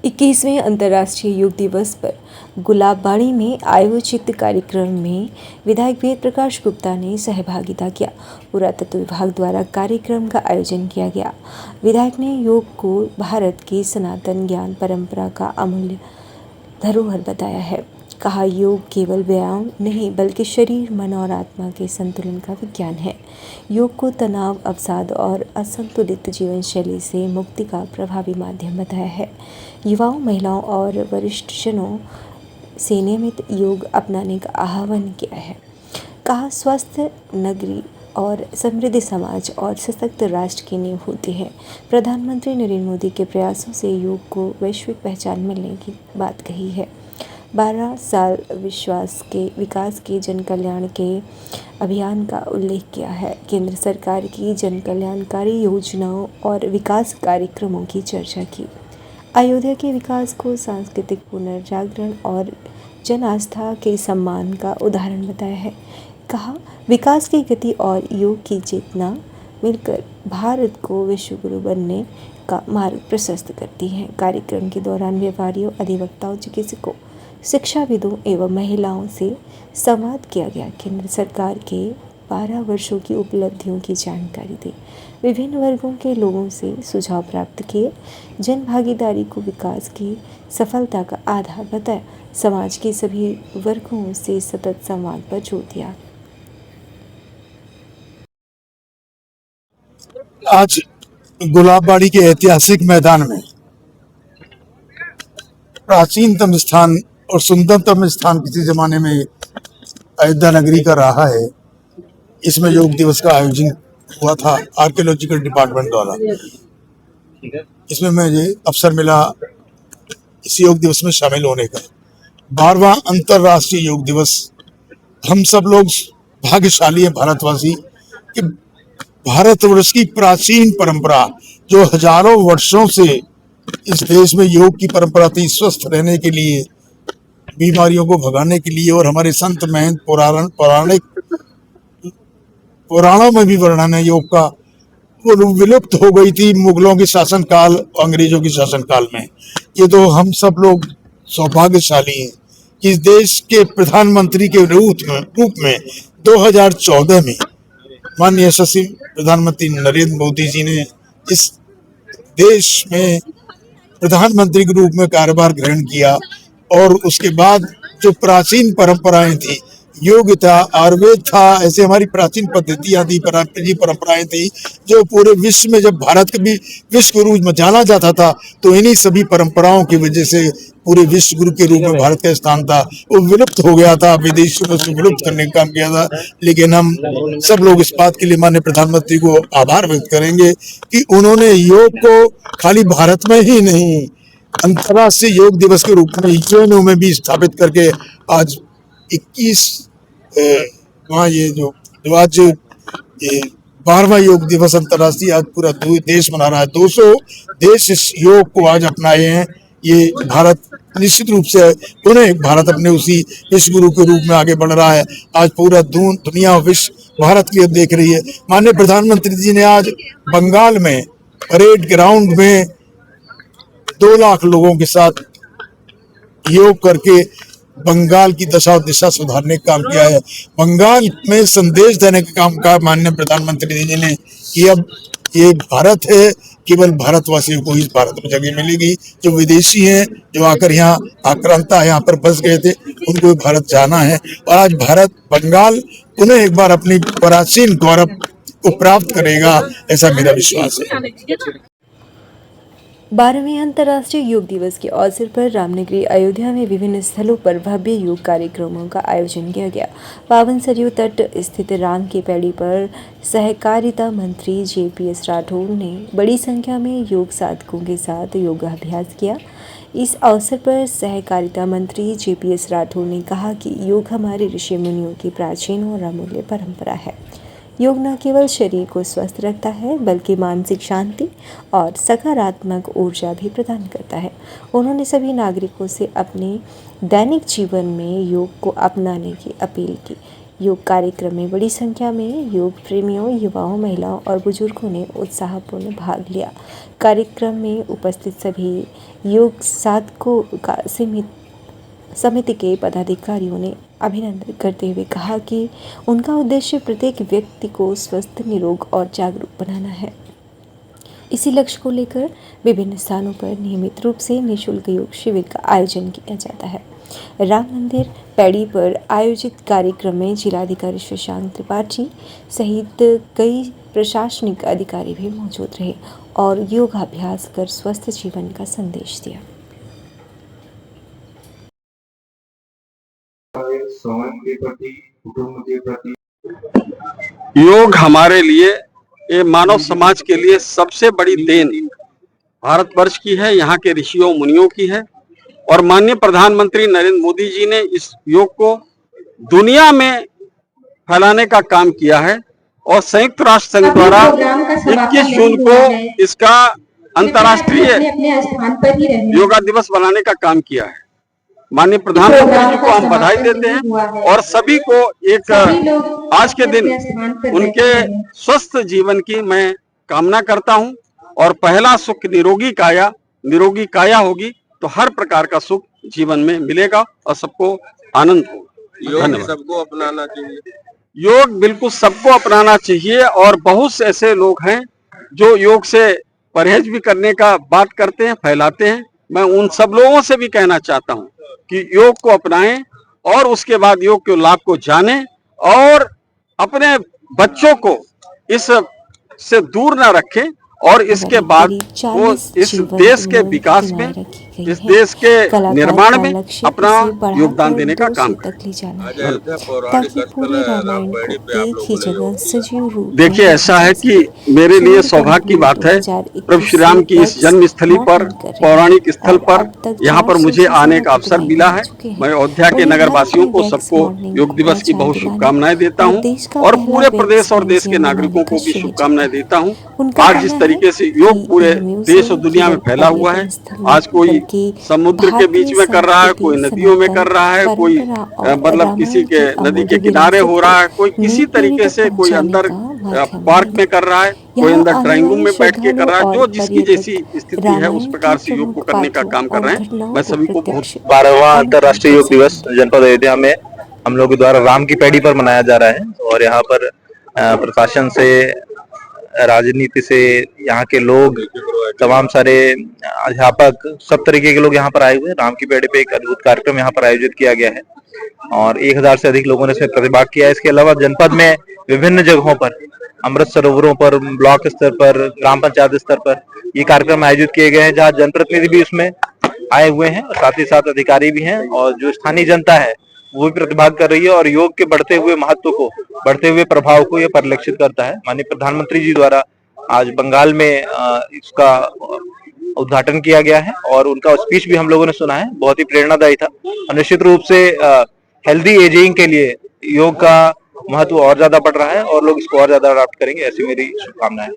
21वें अंतर्राष्ट्रीय योग दिवस पर गुलाबबाड़ी में आयोजित कार्यक्रम में विधायक वेद प्रकाश गुप्ता ने सहभागिता किया। पुरातत्व विभाग द्वारा कार्यक्रम का आयोजन किया गया। विधायक ने योग को भारत की सनातन ज्ञान परंपरा का अमूल्य धरोहर बताया है। कहा, योग केवल व्यायाम नहीं बल्कि शरीर, मन और आत्मा के संतुलन का विज्ञान है। योग को तनाव, अवसाद और असंतुलित जीवन शैली से मुक्ति का प्रभावी माध्यम बताया है। युवाओं, महिलाओं और वरिष्ठजनों से नियमित योग अपनाने का आह्वान किया है। कहा, स्वस्थ नगरी और समृद्ध समाज और सशक्त राष्ट्र की नींव होती है। प्रधानमंत्री नरेंद्र मोदी के प्रयासों से योग को वैश्विक पहचान मिलने की बात कही है। 12 साल विकास के जन कल्याण के अभियान का उल्लेख किया है। केंद्र सरकार की जन कल्याणकारी योजनाओं और विकास कार्यक्रमों की चर्चा की। अयोध्या के विकास को सांस्कृतिक पुनर्जागरण और जन आस्था के सम्मान का उदाहरण बताया है। कहा, विकास की गति और योग की चेतना मिलकर भारत को विश्व गुरु बनने का मार्ग प्रशस्त करती है। कार्यक्रम के दौरान व्यापारियों, अधिवक्ताओं, चिकित्सकों, शिक्षाविदों एवं महिलाओं से संवाद किया गया। केंद्र सरकार के 12 वर्षों की उपलब्धियों की जानकारी दी। विभिन्न वर्गों के लोगों से सुझाव प्राप्त किए। जन भागीदारी को विकास की सफलता का आधार बताया। समाज के सभी वर्गों से सतत संवाद पर जोर दिया। आज गुलाबबाड़ी के ऐतिहासिक मैदान में प्राचीनतम स्थान और सुंदरतम स्थान किसी जमाने में अयोध्या नगरी का रहा है। इसमें योग दिवस का आयोजन हुआ था आर्कियोलॉजिकल डिपार्टमेंट द्वारा। इसमें मुझे अवसर मिला इस योग दिवस में शामिल होने का। 12वां अंतर्राष्ट्रीय योग दिवस। हम सब लोग भाग्यशाली हैं भारतवासी कि भारतवर्ष की प्राचीन परंपरा जो हजारों वर्षों से इस देश में योग की परंपरा थी, स्वस्थ रहने के लिए, बीमारियों को भगाने के लिए, और हमारे संत महंत पुराणों में भी वर्णन है योग का, वो विलुप्त हो गई थी मुगलों के शासनकाल, अंग्रेजों के शासनकाल में। ये तो हम सब लोग सौभाग्यशाली हैं कि इस देश के प्रधानमंत्री के रूप में 2014 में माननीय यशस्वी प्रधानमंत्री नरेंद्र मोदी जी ने इस देश में प्रधानमंत्री के रूप में कार्यभार ग्रहण किया। और उसके बाद जो प्राचीन परंपराएं थी, योग था, आयुर्वेद था, ऐसे हमारी प्राचीन पद्धतियां थी, परंपराएं थी, जो पूरे विश्व में, जब भारत के भी विश्व गुरु में जाना जाता था, तो इन्हीं सभी परंपराओं की वजह से पूरे विश्व गुरु के रूप में भारत का स्थान था। वो विलुप्त हो गया था, विदेशियों ने उसको विलुप्त करने का काम किया था। लेकिन हम सब लोग इस बात के लिए माननीय प्रधानमंत्री को आभार व्यक्त करेंगे कि उन्होंने योग को खाली भारत में ही नहीं, अंतर्राष्ट्रीय योग दिवस के रूप में यूएनओ में भी स्थापित करके आज 21 वहाँ ये आज ये 12वां योग दिवस अंतर्राष्ट्रीय आज पूरा देश मना रहा है। 200 देश इस योग को आज अपनाए हैं। ये भारत निश्चित रूप से पुनः भारत अपने उसी विश्व गुरु के रूप में आगे बढ़ रहा है। आज पूरा दुनिया विश्व भारत की ओर देख रही है। माननीय प्रधानमंत्री जी ने आज बंगाल में परेड ग्राउंड में 2 लाख लोगों के साथ योग करके बंगाल की दशा और दिशा सुधारने का काम किया है। बंगाल में संदेश देने का काम का माननीय प्रधानमंत्री जी ने कि अब ये भारत है, केवल भारतवासियों को ही भारत में जगह मिलेगी। जो विदेशी हैं, जो आकर यहाँ आक्रांता यहाँ पर बस गए थे, उनको भारत जाना है। और आज भारत, बंगाल पुनः एक बार अपनी प्राचीन गौरव को प्राप्त करेगा, ऐसा मेरा विश्वास है। 12वें अंतर्राष्ट्रीय योग दिवस के अवसर पर रामनगरी अयोध्या में विभिन्न स्थलों पर भव्य योग कार्यक्रमों का आयोजन किया गया। पावन सरयू तट स्थित राम की पैड़ी पर सहकारिता मंत्री JPS राठौर ने बड़ी संख्या में योग साधकों के साथ योगाभ्यास किया। इस अवसर पर सहकारिता मंत्री JPS राठौर ने कहा कि योग हमारे ऋषि मुनियों की प्राचीन और अमूल्य परंपरा है। योग न केवल शरीर को स्वस्थ रखता है बल्कि मानसिक शांति और सकारात्मक ऊर्जा भी प्रदान करता है। उन्होंने सभी नागरिकों से अपने दैनिक जीवन में योग को अपनाने की अपील की। योग कार्यक्रम में बड़ी संख्या में योग प्रेमियों, युवाओं, महिलाओं और बुजुर्गों ने उत्साहपूर्ण भाग लिया। कार्यक्रम में उपस्थित सभी योग साधकों का समिति के पदाधिकारियों ने अभिनंदन करते हुए कहा कि उनका उद्देश्य प्रत्येक व्यक्ति को स्वस्थ, निरोग और जागरूक बनाना है। इसी लक्ष्य को लेकर विभिन्न स्थानों पर नियमित रूप से निःशुल्क योग शिविर का आयोजन किया जाता है। राम मंदिर पैड़ी पर आयोजित कार्यक्रम में जिलाधिकारी शशांक त्रिपाठी सहित कई प्रशासनिक अधिकारी भी मौजूद रहे और योगाभ्यास कर स्वस्थ जीवन का संदेश दिया। योग हमारे लिए, ये मानव समाज के लिए सबसे बड़ी देन भारतवर्ष की है, यहाँ के ऋषियों मुनियों की है। और माननीय प्रधानमंत्री नरेंद्र मोदी जी ने इस योग को दुनिया में फैलाने का काम किया है और संयुक्त राष्ट्र संघ द्वारा 21 जून को इसका अंतर्राष्ट्रीय योगा दिवस बनाने का काम किया है। माननीय प्रधानमंत्री जी को हम बधाई देते हैं और सभी को एक आज के दिन उनके स्वस्थ जीवन की मैं कामना करता हूं। और पहला सुख निरोगी काया होगी तो हर प्रकार का सुख जीवन में मिलेगा और सबको आनंद होगा। योग सबको अपनाना चाहिए। योग बिल्कुल सबको अपनाना चाहिए और बहुत से ऐसे लोग हैं जो योग से परहेज भी करने का बात करते हैं, फैलाते हैं। मैं उन सब लोगों से भी कहना चाहता हूं कि योग को अपनाएं और उसके बाद योग के लाभ को जानें और अपने बच्चों को इस से दूर न रखें और इसके बाद वो इस देश के विकास में, इस देश के निर्माण में अपना योगदान देने का काम करें। देखिए, ऐसा है कि मेरे लिए सौभाग्य की बात है, प्रभु श्री राम की इस जन्म स्थली पर, पौराणिक स्थल पर यहाँ पर मुझे आने का अवसर मिला है। मैं अयोध्या के नगर वासियों को सबको योग दिवस की बहुत शुभकामनाएं देता हूँ और पूरे प्रदेश और देश के नागरिकों को भी शुभकामनाएं देता हूँ। आज जिस तरीके से योग पूरे देश और दुनिया में फैला हुआ है, आज कोई समुद्र के बीच में कर रहा है, कोई नदियों में कर रहा है, कोई मतलब किसी के नदी के किनारे हो रहा है, कोई किसी तरीके से, कोई अंदर पार्क में कर रहा है, कोई अंदर ड्राइंग रूम में बैठ के कर रहा है। जो जिसकी जैसी स्थिति है उस प्रकार से योग को करने का काम कर रहे हैं। मैं सभी को बहुत 12वां अंतर्राष्ट्रीय योग दिवस जनपद अयोध्या में हम लोग के द्वारा राम की पैड़ी पर मनाया जा रहा है और यहाँ पर प्रशासन से, राजनीति से, यहाँ के लोग, तमाम सारे अध्यापक, सब तरीके के लोग यहाँ पर आए हुए हैं। राम की पैड़ी पे एक अद्भुत कार्यक्रम यहाँ पर आयोजित किया गया है और 1000 से अधिक लोगों ने इसमें प्रतिभाग किया है। इसके अलावा जनपद में विभिन्न जगहों पर, अमृत सरोवरों पर, ब्लॉक स्तर पर, ग्राम पंचायत स्तर पर ये कार्यक्रम आयोजित किए गए हैं, जहाँ जनप्रतिनिधि भी उसमें आए हुए हैं और साथ ही साथ अधिकारी भी हैं और जो स्थानीय जनता है वो भी प्रतिभाग कर रही है और योग के बढ़ते हुए महत्व को, बढ़ते हुए प्रभाव को ये परिलक्षित करता है। माननीय प्रधानमंत्री जी द्वारा आज बंगाल में इसका उद्घाटन किया गया है और उनका स्पीच भी हम लोगों ने सुना है, बहुत ही प्रेरणादायी था और निश्चित रूप से हेल्दी एजिंग के लिए योग का महत्व और ज्यादा बढ़ रहा है और लोग इसको और ज्यादा अडॉप्ट करेंगे, ऐसी मेरी शुभकामना है।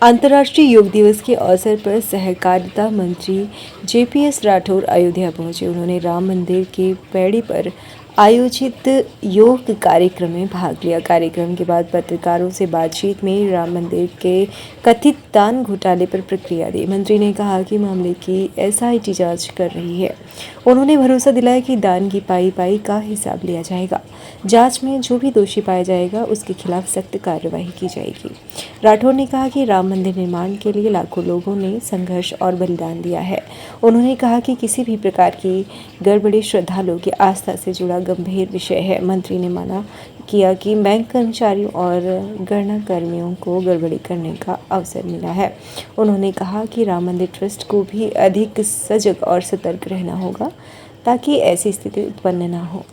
अंतर्राष्ट्रीय योग दिवस के अवसर पर सहकारिता मंत्री JPS राठौर अयोध्या पहुंचे। उन्होंने राम मंदिर के पैड़ी पर आयोजित योग कार्यक्रम में भाग लिया। कार्यक्रम के बाद पत्रकारों से बातचीत में राम मंदिर के कथित दान घोटाले पर प्रतिक्रिया दी। मंत्री ने कहा कि मामले की SIT जांच कर रही है। उन्होंने भरोसा दिलाया कि दान की पाई का हिसाब लिया जाएगा। जांच में जो भी दोषी पाया जाएगा उसके खिलाफ सख्त कार्रवाई की जाएगी। राठौर ने कहा कि राम मंदिर निर्माण के लिए लाखों लोगों ने संघर्ष और बलिदान दिया है। उन्होंने कहा कि किसी भी प्रकार की गड़बड़ी श्रद्धालुओं की आस्था से जुड़ा गंभीर विषय है। मंत्री ने माना किया कि बैंक कर्मचारियों और गणना कर्मियों को गड़बड़ी करने का अवसर मिला है। उन्होंने कहा कि राम मंदिर ट्रस्ट को भी अधिक सजग और सतर्क रहना होगा ताकि ऐसी स्थिति उत्पन्न न हो।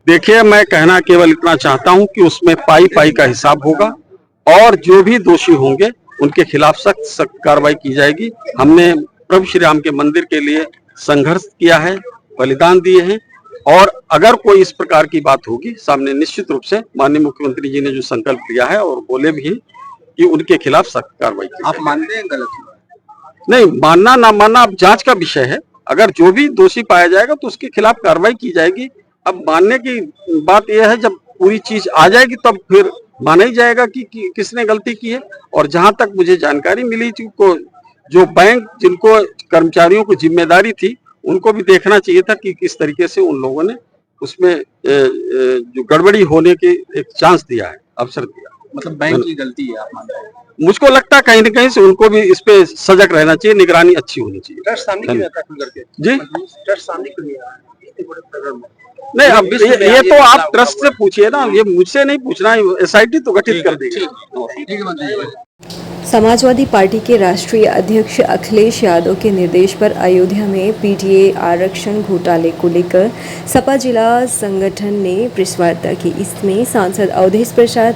देखिए, मैं कहना केवल इतना चाहता हूं कि उसमें पाई का हिसाब होगा और जो भी दोषी होंगे उनके खिलाफ सख्त कार्रवाई की जाएगी। हमने प्रभु श्री राम के मंदिर के लिए संघर्ष किया है, बलिदान दिए हैं और अगर कोई इस प्रकार की बात होगी सामने, निश्चित रूप से माननीय मुख्यमंत्री जी ने जो संकल्प लिया है और बोले भी हैं कि उनके खिलाफ सख्त कार्रवाई की। आप मानते हैं गलत हुआ? नहीं, मानना ना मानना अब जांच का विषय है। अगर जो भी दोषी पाया जाएगा तो उसके खिलाफ कार्रवाई की जाएगी। अब मानने की बात यह है, जब पूरी चीज आ जाएगी तब फिर माना ही जाएगा कि किसने गलती की है। और जहां तक मुझे जानकारी मिली थी, को जो बैंक जिनको कर्मचारियों को जिम्मेदारी थी, उनको भी देखना चाहिए था कि किस तरीके से उन लोगों ने उसमें जो गड़बड़ी होने के एक चांस दिया है, अवसर दिया। मतलब बैंक की गलती है आप मान रहे हैं? मुझको लगता है कहीं न कहीं से उनको भी इस पे सजग रहना चाहिए, निगरानी अच्छी होनी चाहिए। ट्रस्ट सामने क्यों आता है खुल करके? जी? ट्रस्ट सामने क्यों नहीं आ रहा है? इतने बड़े प्रकरण में। नहीं, अब विश्व में ये आज तो आप बदलाव ट्रस्ट हुआ से पूछिए ना, ये मुझसे नहीं पूछना है। एसआईटी तो गठित कर देगी। ठीक है मंत्री जी। समाजवादी पार्टी के राष्ट्रीय अध्यक्ष अखिलेश यादव के निर्देश पर अयोध्या में पीटीए आरक्षण घोटाले को लेकर सपा जिला संगठन ने प्रेस वार्ता की। इसमें सांसद अवधेश प्रसाद,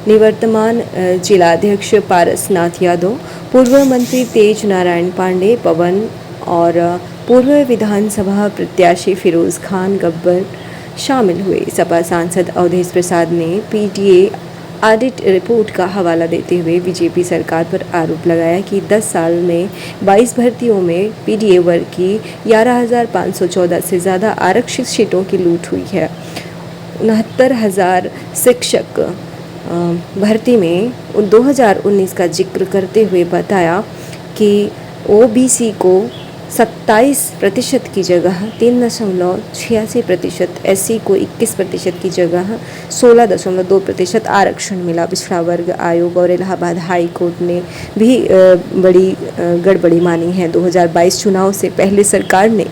निवर्तमान जिलाध्यक्ष पारसनाथ यादव, पूर्व मंत्री तेज नारायण पांडे पवन और पूर्व विधानसभा प्रत्याशी फिरोज खान गब्बर शामिल हुए। सपा सांसद अवधेश प्रसाद ने पीटीए ऑडिट रिपोर्ट का हवाला देते हुए बीजेपी सरकार पर आरोप लगाया कि 10 साल में 22 भर्तियों में पीडीए वर्ग की 11,514 से ज़्यादा आरक्षित सीटों की लूट हुई है। 69,000 शिक्षक भर्ती में 2019 का जिक्र करते हुए बताया कि ओबीसी को 27% की जगह 3.86%, एससी को 21% की जगह 16.2% आरक्षण मिला। पिछड़ा वर्ग आयोग और इलाहाबाद हाई कोर्ट ने भी बड़ी गड़बड़ी मानी है। 2022 चुनाव से पहले सरकार ने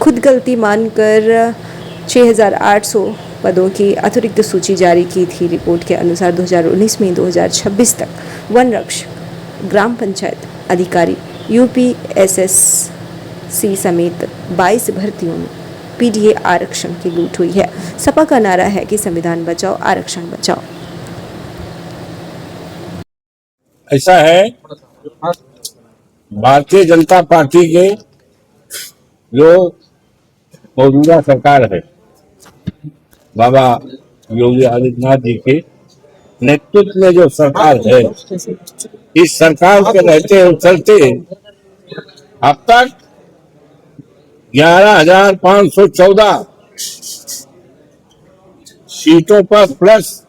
खुद गलती मानकर 6,800 पदों की अतिरिक्त सूची जारी की थी। रिपोर्ट के अनुसार 2019 में 2026 तक वन रक्षक, ग्राम पंचायत अधिकारी, यूपीएसएससी समेत 22 भर्तियों में पीडीए आरक्षण की लूट हुई है। सपा का नारा है कि संविधान बचाओ, आरक्षण बचाओ। ऐसा है, भारतीय जनता पार्टी के जो मौजूदा सरकार है, बाबा योगी आदित्यनाथ जी के नेतृत्व में जो सरकार है, इस सरकार के रहते और चलते अब तक 11,514 सीटों पर प्लस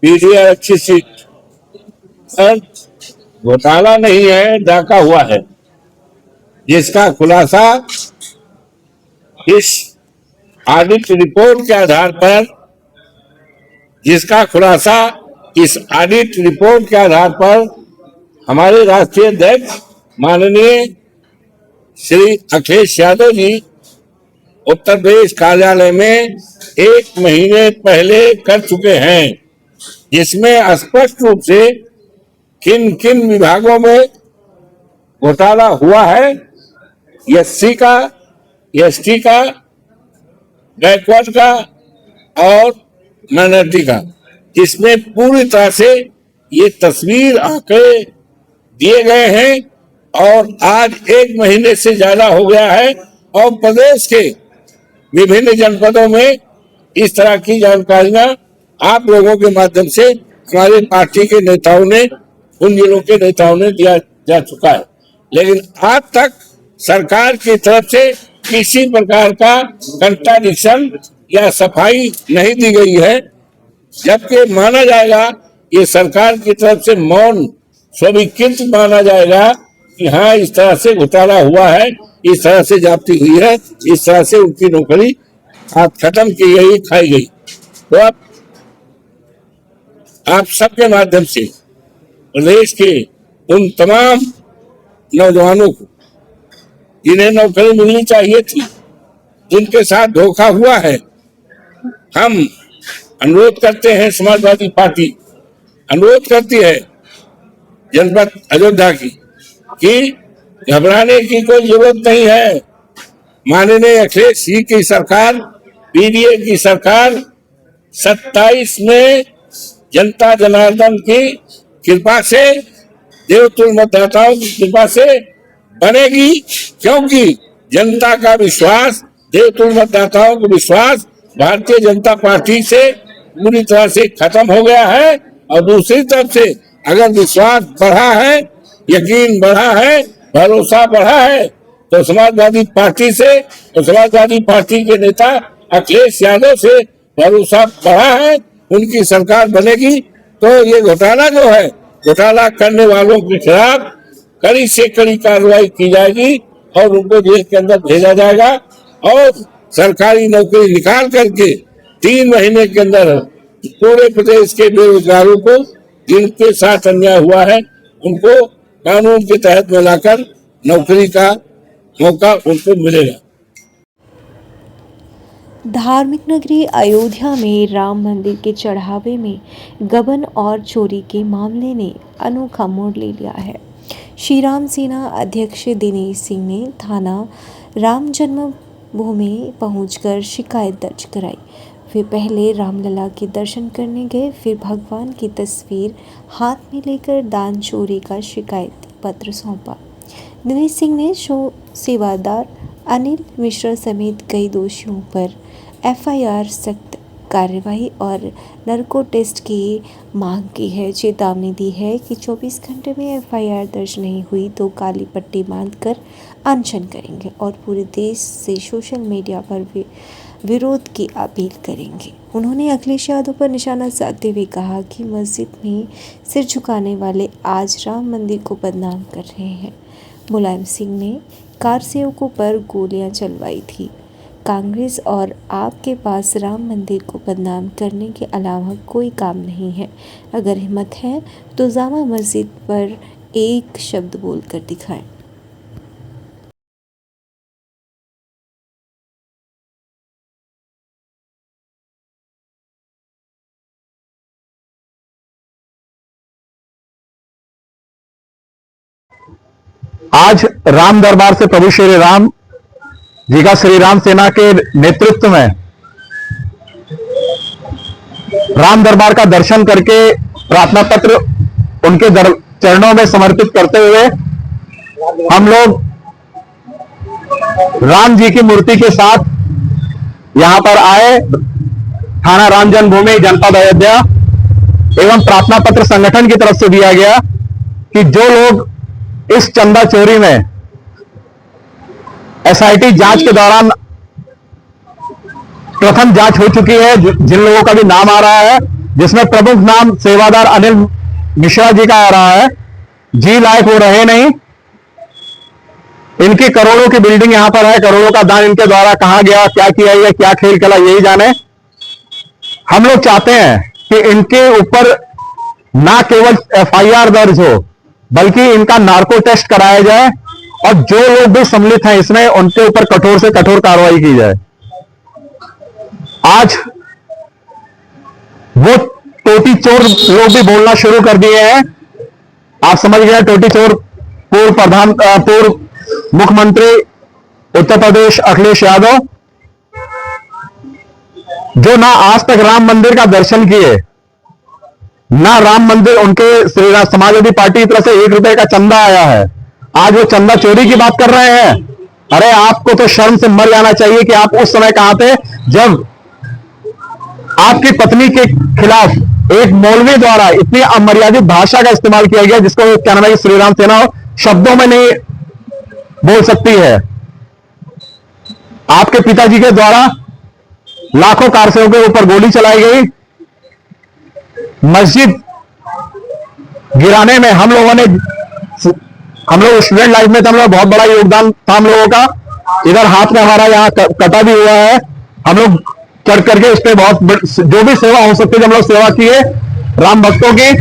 पीडीए आरक्षित सीट पर घोटाला नहीं है, डाका हुआ है, जिसका खुलासा इस ऑडिट रिपोर्ट के आधार पर हमारे राष्ट्रीय अध्यक्ष माननीय श्री अखिलेश यादव जी उत्तर प्रदेश कार्यालय में 1 महीने पहले कर चुके हैं, जिसमें स्पष्ट रूप से किन किन विभागों में घोटाला हुआ है, एससी का, एसटी का, बैकवर्ड का और माइनॉरिटी का। इसमें पूरी तरह से ये तस्वीर आंकड़े दिए गए हैं और आज 1 महीने से ज्यादा हो गया है और प्रदेश के विभिन्न जनपदों में इस तरह की जानकारियां आप लोगों के माध्यम से हमारे पार्टी के नेताओं ने, उन जिलों के नेताओं ने दिया जा चुका है। लेकिन आज तक सरकार की तरफ से किसी प्रकार का कंट्राडिक्शन या सफाई नहीं दी गई है, जबकि माना जाएगा ये सरकार की तरफ से मौन स्वीकृत माना जाएगा कि हाँ, इस तरह से घोटाला हुआ है, इस तरह से जाप्ती हुई है, इस तरह से उनकी नौकरी खत्म की गई, खाई गई। तो अब आप सबके माध्यम से प्रदेश के उन तमाम नौजवानों को जिन्हें नौकरी मिलनी चाहिए थी, जिनके साथ धोखा हुआ है, हम अनुरोध करते हैं, समाजवादी पार्टी अनुरोध करती है जनपद अयोध्या की कि घबराने की कोई जरूरत नहीं है। माननीय अखिलेश जी की सरकार, पीडीए की सरकार 27 में जनता जनार्दन की कृपा से, देवतुल्य मतदाताओं की कृपा से बनेगी, क्योंकि जनता का विश्वास, देवतुल्य मतदाताओं का विश्वास भारतीय जनता पार्टी से पूरी तरह से खत्म हो गया है। और दूसरी तरफ से अगर विश्वास बढ़ा है यकीन बढ़ा है, भरोसा बढ़ा है। तो समाजवादी पार्टी से, तो समाजवादी पार्टी के नेता अखिलेश यादव से भरोसा बढ़ा है, उनकी सरकार बनेगी तो ये घोटाला जो है, घोटाला करने वालों के खिलाफ कड़ी से कड़ी कार्रवाई की जाएगी और उनको जेल के अंदर भेजा जाएगा और सरकारी नौकरी निकाल करके 3 महीने के अंदर पूरे प्रदेश के बेरोजगारों को जिनके साथ अन्याय हुआ है उनको कानून के तहत में लाकर नौकरी का मौका उनको मिलेगा। धार्मिक नगरी अयोध्या में राम मंदिर के चढ़ावे में गबन और चोरी के मामले ने अनोखा मोड़ ले लिया है। श्री राम सेना अध्यक्ष दिनेश सिंह ने थाना राम जन्मभूमि पहुंचकर शिकायत दर्ज कराई। वे पहले रामलला के दर्शन करने गए, फिर भगवान की तस्वीर हाथ में लेकर दान चोरी का शिकायत पत्र सौंपा। दिनेश सिंह ने सेवादार अनिल मिश्रा समेत कई दोषियों पर एफआईआर, सख्त कार्रवाई और नर्को टेस्ट की मांग की है। चेतावनी दी है कि 24 घंटे में एफआईआर दर्ज नहीं हुई तो काली पट्टी बांधकर अनशन करेंगे और पूरे देश से सोशल मीडिया पर विरोध की अपील करेंगे। उन्होंने अखिलेश यादव पर निशाना साधते हुए कहा कि मस्जिद में सिर झुकाने वाले आज राम मंदिर को बदनाम कर रहे हैं। मुलायम सिंह ने कार सेवकों पर गोलियां चलवाई थी। कांग्रेस और आप के पास राम मंदिर को बदनाम करने के अलावा कोई काम नहीं है। अगर हिम्मत है तो जामा मस्जिद पर एक शब्द बोलकर दिखाएं। आज राम दरबार से प्रभु श्री राम जी का श्री राम सेना के नेतृत्व में राम दरबार का दर्शन करके प्रार्थना पत्र उनके चरणों में समर्पित करते हुए हम लोग राम जी की मूर्ति के साथ यहां पर आए। थाना राम जन्मभूमि जनपद अयोध्या एवं प्रार्थना पत्र संगठन की तरफ से दिया गया कि जो लोग इस चंदा चोरी में एसआईटी जांच के दौरान प्रथम जांच हो चुकी है, जिन लोगों का भी नाम आ रहा है, जिसमें प्रमुख नाम सेवादार अनिल मिश्रा जी का आ रहा है, जी लायक वो रहे नहीं। इनकी करोड़ों की बिल्डिंग यहां पर है, करोड़ों का दान इनके द्वारा कहां गया, क्या किया, ये क्या खेल खेला, यही जाने। हम लोग चाहते हैं कि इनके ऊपर ना केवल एफआईआर दर्ज हो बल्कि इनका नार्को टेस्ट कराया जाए और जो लोग भी सम्मिलित हैं इसमें उनके ऊपर कठोर से कठोर कार्रवाई की जाए। आज वो टोटी चोर लोग भी बोलना शुरू कर दिए हैं। आप समझ गए, टोटी चोर पूर्व मुख्यमंत्री उत्तर प्रदेश अखिलेश यादव, जो ना आज तक राम मंदिर का दर्शन किए, ना राम मंदिर उनके श्री समाजवादी पार्टी की तरफ से 1 रुपए का चंदा आया है, आज वो चंदा चोरी की बात कर रहे हैं। अरे आपको तो शर्म से मर जाना चाहिए कि आप उस समय कहां थे जब आपकी पत्नी के खिलाफ एक मौलवी द्वारा इतनी अमर्यादित भाषा का इस्तेमाल किया गया जिसको क्या नाम है श्री राम सेना शब्दों में नहीं बोल सकती है। आपके पिताजी के द्वारा लाखों कारसेवकों के ऊपर गोली चलाई गई। मस्जिद गिराने में हम लोग स्टूडेंट लाइफ में तो हम लोग बहुत बड़ा योगदान था हम लोगों का। इधर हाथ में हमारा यहाँ कटा भी हुआ है। हम लोग चढ़ करके उस पर बहुत जो भी सेवा हो सकती है हम लोग सेवा किए राम भक्तों की।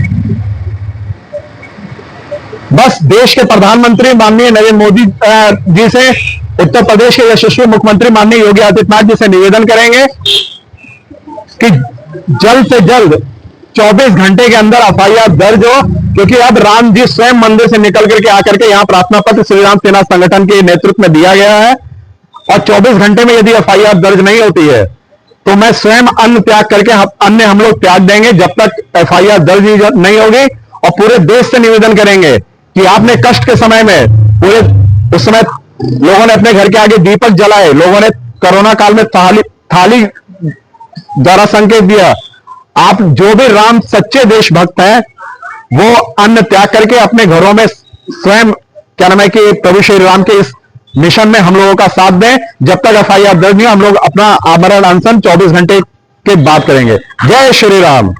बस देश के प्रधानमंत्री माननीय नरेंद्र मोदी जी से, उत्तर प्रदेश के यशस्वी मुख्यमंत्री माननीय योगी आदित्यनाथ जी से निवेदन करेंगे कि जल्द से जल्द 24 घंटे के अंदर एफआईआर दर्ज हो, क्योंकि अब राम जी स्वयं मंदिर से निकल करके आकर के यहाँ प्रार्थना पत्र श्री राम सेना संगठन के नेतृत्व में दिया गया है और 24 घंटे में यदि एफआईआर दर्ज नहीं होती है तो मैं स्वयं अन्न त्याग करके अन्न हम लोग त्याग देंगे जब तक एफआईआर दर्ज नहीं होगी। और पूरे देश से निवेदन करेंगे कि आपने कष्ट के समय में पूरे उस समय लोगों ने अपने घर के आगे दीपक जलाए, लोगों ने कोरोना काल में थाली द्वारा संकेत दिया। आप जो भी राम सच्चे देशभक्त हैं वो अन्न त्याग करके अपने घरों में स्वयं क्या नाम है कि प्रभु श्री राम के इस मिशन में हम लोगों का साथ दें। जब तक एफआईआर दर्ज नहीं, हम लोग अपना आमरण अनशन 24 घंटे के बाद करेंगे। जय श्री राम।